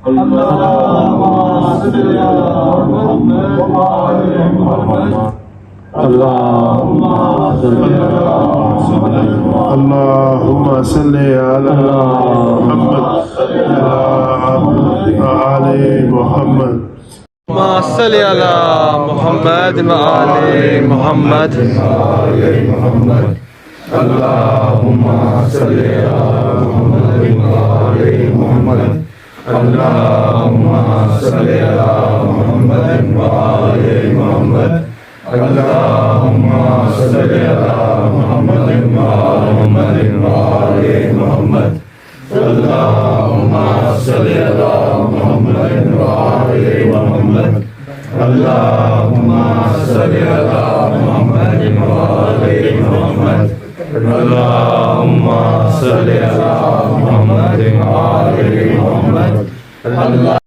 अल्लाहुम्मा सल्ली अला मुहम्मद आले मुहम्मद सल्ली अला मुहम्मद व आले मुहम्मद। अल्लाहुम्मा सल्ली अला मुहम्मद व आले मुहम्मद। अल्लाहुम्मा सल्ली अला मुहम्मद व आले मुहम्मद। अल्लाहुम्मा सल्ली अला मुहम्मद व आले मुहम्मद। अल्लाहुम्मा सल्ली अला मुहम्मद व आले मुहम्मद। अल्लाहुम्मा सल्ली अला मुहम्मद व आले मुहम्मद। अल्लाहुम्मा सल्ली अला मुहम्मद व आले मुहम्मद।